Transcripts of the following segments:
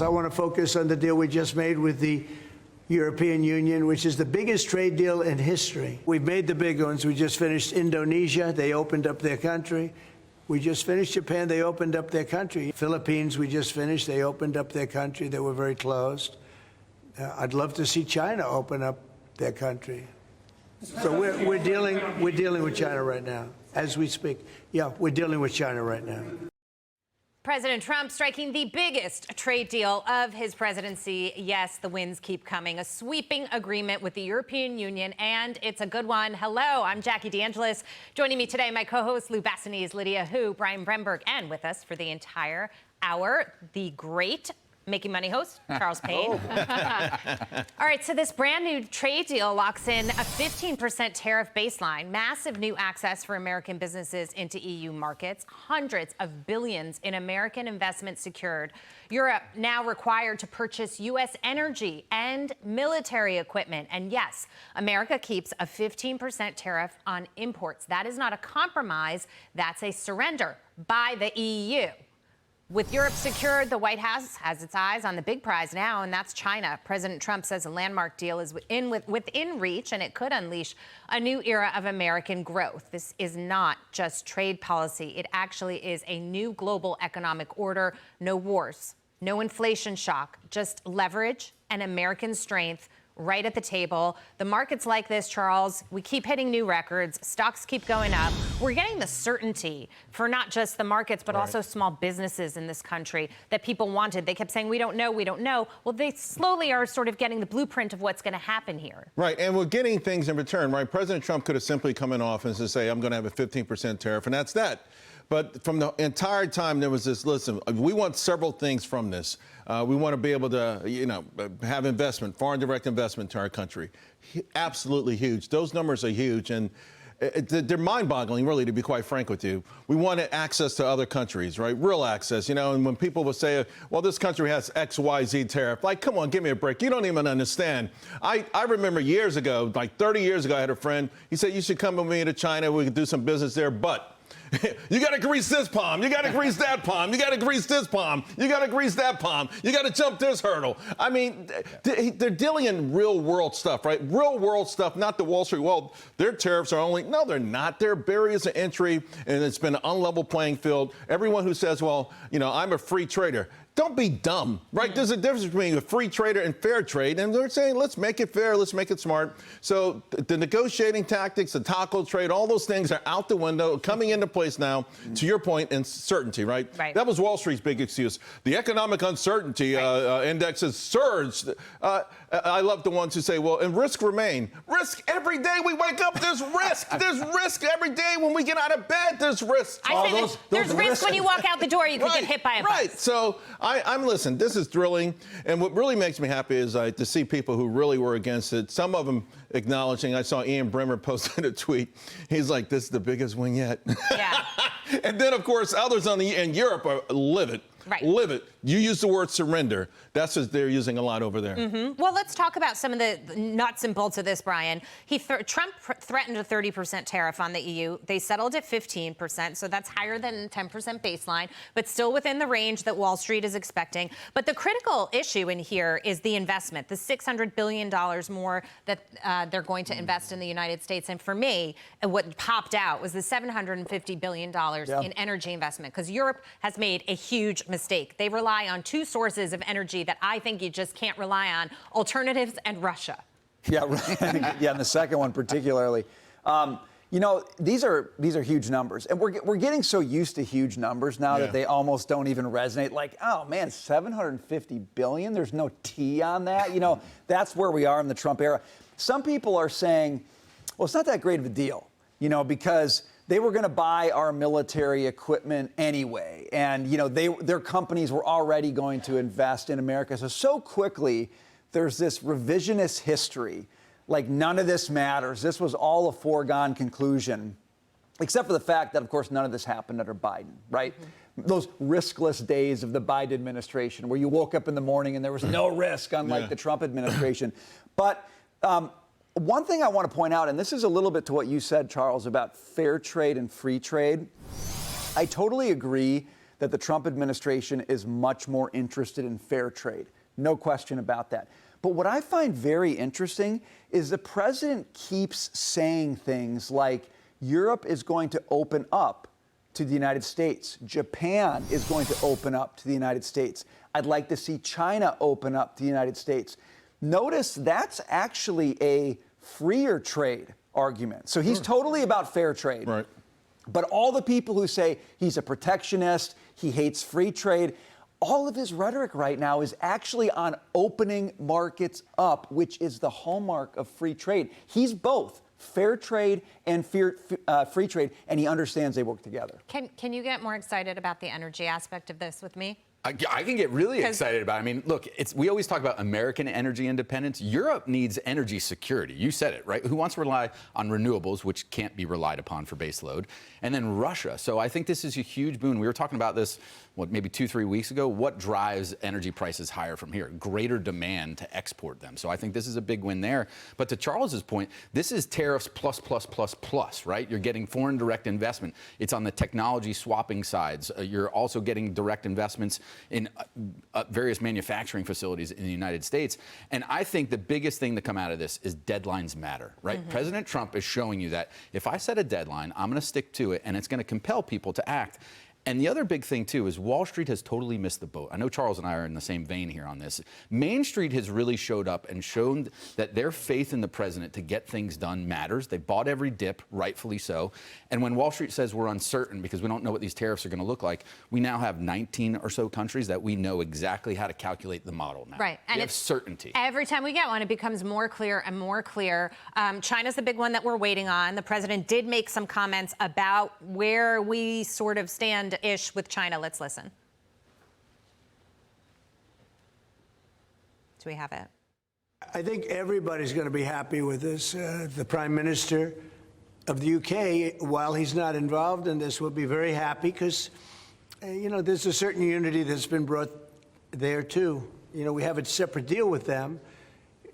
I want to focus on the deal we just made with the European Union, which is the biggest trade deal in history. We've made the big ones. We just finished Indonesia. They opened up their country. We just finished Japan. They opened up their country. Philippines, we just finished. They opened up their country. They were very closed. I'd love to see China open up their country. So we're dealing with China right now as we speak. Yeah, we're dealing with China right now. President Trump striking the biggest trade deal of his presidency. Yes, the wins keep coming. A sweeping agreement with the European Union, and it's a good one. Hello, I'm Jackie DeAngelis. Joining me today, my co-hosts Lou Bassanese, Lydia Hu, Brian Bremberg, and with us for the entire hour, the great Making Money host, Charles Payne. All right, so this brand new trade deal locks in a 15% tariff baseline, massive new access for American businesses into EU markets, hundreds of billions in American investments secured. Europe now required to purchase U.S. energy and military equipment. And yes, America keeps a 15% tariff on imports. That is not a compromise. That's a surrender by the EU. With Europe secured, the White House has its eyes on the big prize now, and that's China. President Trump says a landmark deal is within reach, and it could unleash a new era of American growth. This is not just trade policy. It actually is a new global economic order. No wars, no inflation shock, just leverage and American strength right at the table. The markets like this, Charles, we keep hitting new records. Stocks keep going up. We're getting the certainty for not just the markets, but also small businesses in this country that people wanted. They kept saying, we don't know, we don't know. Well, they slowly are sort of getting the blueprint of what's going to happen here. Right, and we're getting things in return, right? President Trump could have simply come in office and say, I'm going to have a 15% tariff, and that's that. But from the entire time, there was this, listen, we want several things from this. We want to be able to, have investment, foreign direct investment to our country. Absolutely huge. Those numbers are huge, and they're mind-boggling, really, to be quite frank with you. We wanted access to other countries, right? Real access, and when people will say, well, this country has X, Y, Z tariff, like, come on, give me a break. You don't even understand. I remember years ago, like 30 years ago, I had a friend. He said, you should come with me to China. We could do some business there, but you got to grease this palm. You got to grease that palm. You got to grease this palm. You got to grease that palm. You got to jump this hurdle. I mean, they're dealing in real world stuff, right? Real world stuff, not the Wall Street. Well, their tariffs are only, no, they're not. They're barriers to entry, and it's been an unlevel playing field. Everyone who says, well, I'm a free trader. Don't be dumb, right? There's a difference between a free trader and fair trade, and they're saying, let's make it fair, let's make it smart. So the negotiating tactics, the taco trade, all those things are out the window, coming into place now, to your point, and certainty, right? That was Wall Street's big excuse. The economic uncertainty indexes surged. I love the ones who say, well, and risk remain. Risk every day we wake up, there's risk. There's risk every day when we get out of bed, there's risk. I say there's risk when you walk out the door, you could get hit by a bus. Right, so listen, this is thrilling, and what really makes me happy is to see people who really were against it, some of them acknowledging. I saw Ian Bremmer posted a tweet. He's like, this is the biggest win yet. Yeah. And then, of course, others in Europe are livid. Right. Livid. You use the word surrender. That's what they're using a lot over there. Well, let's talk about some of the nuts and bolts of this, Brian. Trump threatened a 30% tariff on the EU. They settled at 15%, so that's higher than 10% baseline, but still within the range that Wall Street is expecting. But the critical issue in here is the investment, the $600 billion more that they're going to invest in the United States. And for me, what popped out was the $750 billion in energy investment, because Europe has made a huge mistake. They rely on two sources of energy that I think you just can't rely on: alternatives and Russia. Yeah, yeah, and the second one particularly. These are huge numbers, and we're getting so used to huge numbers now that they almost don't even resonate. Like, oh man, 750 billion. There's no T on that. That's where we are in the Trump era. Some people are saying, well, it's not that great of a deal, because they were going to buy our military equipment anyway. And, their companies were already going to invest in America. So quickly, there's this revisionist history. Like, none of this matters. This was all a foregone conclusion, except for the fact that, of course, none of this happened under Biden, right? Those riskless days of the Biden administration where you woke up in the morning and there was no risk, unlike the Trump administration. But one thing I want to point out, and this is a little bit to what you said, Charles, about fair trade and free trade. I totally agree that the Trump administration is much more interested in fair trade. No question about that. But what I find very interesting is the president keeps saying things like Europe is going to open up to the United States. Japan is going to open up to the United States. I'd like to see China open up to the United States. Notice that's actually a freer trade argument. So he's totally about fair trade. Right. But all the people who say he's a protectionist, he hates free trade, all of his rhetoric right now is actually on opening markets up, which is the hallmark of free trade. He's both fair trade and free trade, and he understands they work together. Can you get more excited about the energy aspect of this with me? I can get really excited about it. I mean, look, we always talk about American energy independence. Europe needs energy security. You said it, right? Who wants to rely on renewables, which can't be relied upon for base load? And then Russia. So I think this is a huge boon. We were talking about this, maybe 2-3 weeks ago. What drives energy prices higher from here? Greater demand to export them. So I think this is a big win there. But to Charles's point, this is tariffs plus, right? You're getting foreign direct investment. It's on the technology swapping sides. You're also getting direct investments in various manufacturing facilities in the United States. And I think the biggest thing to come out of this is deadlines matter, right? Mm-hmm. President Trump is showing you that if I set a deadline, I'm going to stick to it, and it's going to compel people to act. And the other big thing, too, is Wall Street has totally missed the boat. I know Charles and I are in the same vein here on this. Main Street has really showed up and shown that their faith in the president to get things done matters. They bought every dip, rightfully so. And when Wall Street says we're uncertain because we don't know what these tariffs are going to look like, we now have 19 or so countries that we know exactly how to calculate the model now. Right. And we have certainty. Every time we get one, it becomes more clear and more clear. China's the big one that we're waiting on. The president did make some comments about where we sort of stand-ish with China. Let's listen. Do we have it? I think everybody's going to be happy with this. The Prime Minister of the UK, while he's not involved in this, will be very happy because, there's a certain unity that's been brought there, too. We have a separate deal with them,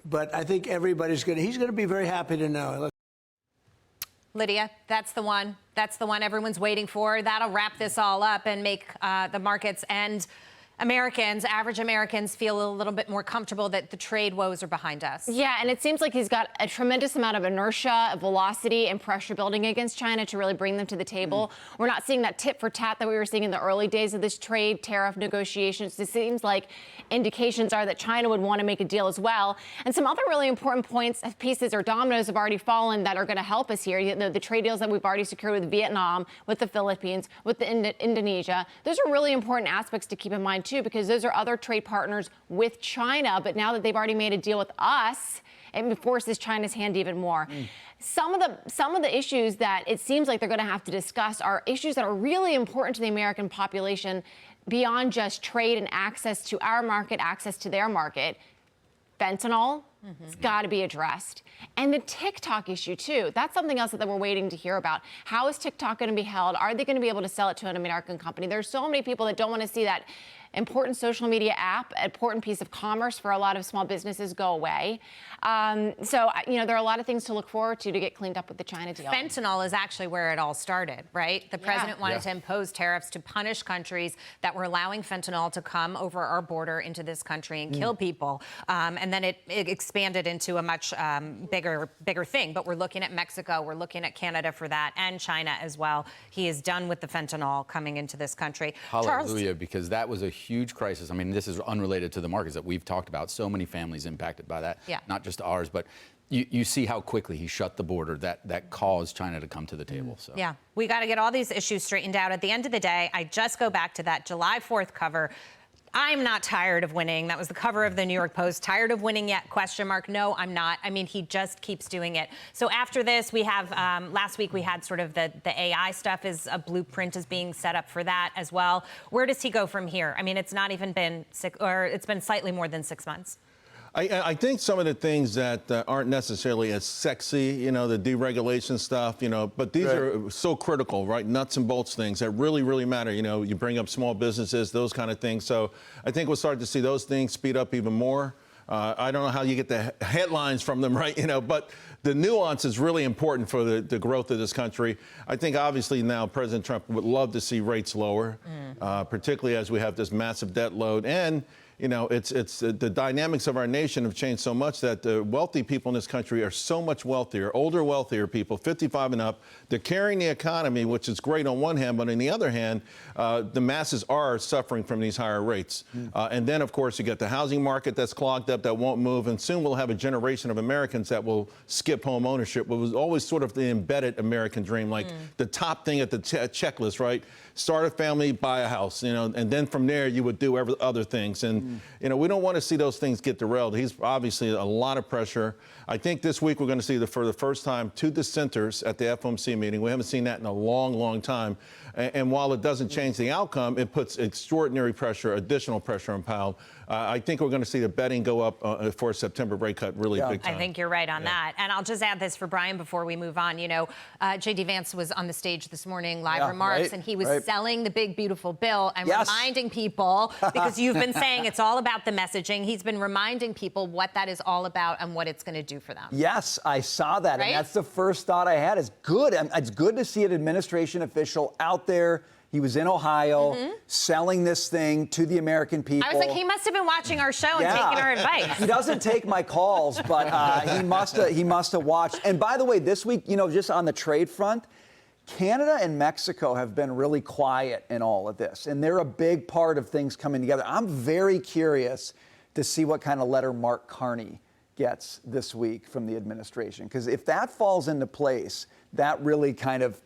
but I think he's going to be very happy to know. Lydia, that's the one. That's the one everyone's waiting for. That'll wrap this all up and make the markets and average Americans, feel a little bit more comfortable that the trade woes are behind us. Yeah, and it seems like he's got a tremendous amount of inertia, velocity, and pressure building against China to really bring them to the table. We're not seeing that tit for tat that we were seeing in the early days of this trade tariff negotiations. It seems like indications are that China would want to make a deal as well. And some other really important pieces or dominoes have already fallen that are going to help us here. The trade deals that we've already secured with Vietnam, with the Philippines, with Indonesia. Those are really important aspects to keep in mind too, because those are other trade partners with China. But now that they've already made a deal with us, it forces China's hand even more. Some of the issues that it seems like they're going to have to discuss are issues that are really important to the American population beyond just trade and access to our market, access to their market. Fentanyl, it's got to be addressed. And the TikTok issue, too. That's something else that we're waiting to hear about. How is TikTok going to be held? Are they going to be able to sell it to an American company? There's so many people that don't want to see that important social media app, important piece of commerce for a lot of small businesses go away. So, there are a lot of things to look forward to get cleaned up with the China deal. Fentanyl is actually where it all started, right? The president wanted to impose tariffs to punish countries that were allowing fentanyl to come over our border into this country and kill people. And then it expanded into a much bigger thing. But we're looking at Mexico, we're looking at Canada for that, and China as well. He is done with the fentanyl coming into this country. Hallelujah, because that was a huge crisis. I mean, this is unrelated to the markets that we've talked about. So many families impacted by that, not just ours, but you see how quickly he shut the border that caused China to come to the table. So. Yeah, we got to get all these issues straightened out. At the end of the day, I just go back to that July 4th cover. I'm not tired of winning. That was the cover of the New York Post. Tired of winning yet? Question mark. No, I'm not. I mean, he just keeps doing it. So after this, we have, last week we had sort of the AI stuff is a blueprint is being set up for that as well. Where does he go from here? I mean, it's not even been it's been slightly more than 6 months. I think some of the things that aren't necessarily as sexy, the deregulation stuff, but these are so critical, right? Nuts and bolts things that really, really matter. You bring up small businesses, those kind of things. So I think we'll start to see those things speed up even more. I don't know how you get the headlines from them, right? But the nuance is really important for the growth of this country. I think obviously now President Trump would love to see rates lower, particularly as we have this massive debt load. And it's the dynamics of our nation have changed so much that the wealthy people in this country are so much wealthier, older, wealthier people, 55 and up. They're carrying the economy, which is great on one hand, but on the other hand, the masses are suffering from these higher rates. And then, of course, you get the housing market that's clogged up, that won't move, and soon we'll have a generation of Americans that will skip home ownership. It was always sort of the embedded American dream, like the top thing at the checklist, right? Start a family, buy a house, and then from there you would do other things. And, we don't want to see those things get derailed. He's obviously a lot of pressure. I think this week we're going to see, for the first time, 2 dissenters at the FOMC meeting. We haven't seen that in a long, long time. And while it doesn't change the outcome, it puts extraordinary pressure, additional pressure on Powell. I think we're going to see the betting go up for a September rate cut really big time. I think you're right on that. And I'll just add this for Brian before we move on. J.D. Vance was on the stage this morning, live remarks, and he was selling the big, beautiful bill and reminding people, because you've been saying it's all about the messaging, he's been reminding people what that is all about and what it's going to do for them. Yes, I saw that. Right? And that's the first thought I had. It's good. It's good to see an administration official out there. He was in Ohio selling this thing to the American people. I was like, he must have been watching our show and taking our advice. He doesn't take my calls, but he must have watched. And by the way, this week, just on the trade front, Canada and Mexico have been really quiet in all of this, and they're a big part of things coming together. I'm very curious to see what kind of letter Mark Carney gets this week from the administration, because if that falls into place, that really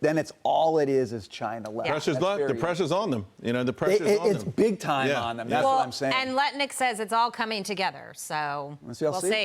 then it's all it is China left. The pressure's on them. The pressure's on them. It's big time on them. That's what I'm saying. And Letnick says it's all coming together, so we'll see.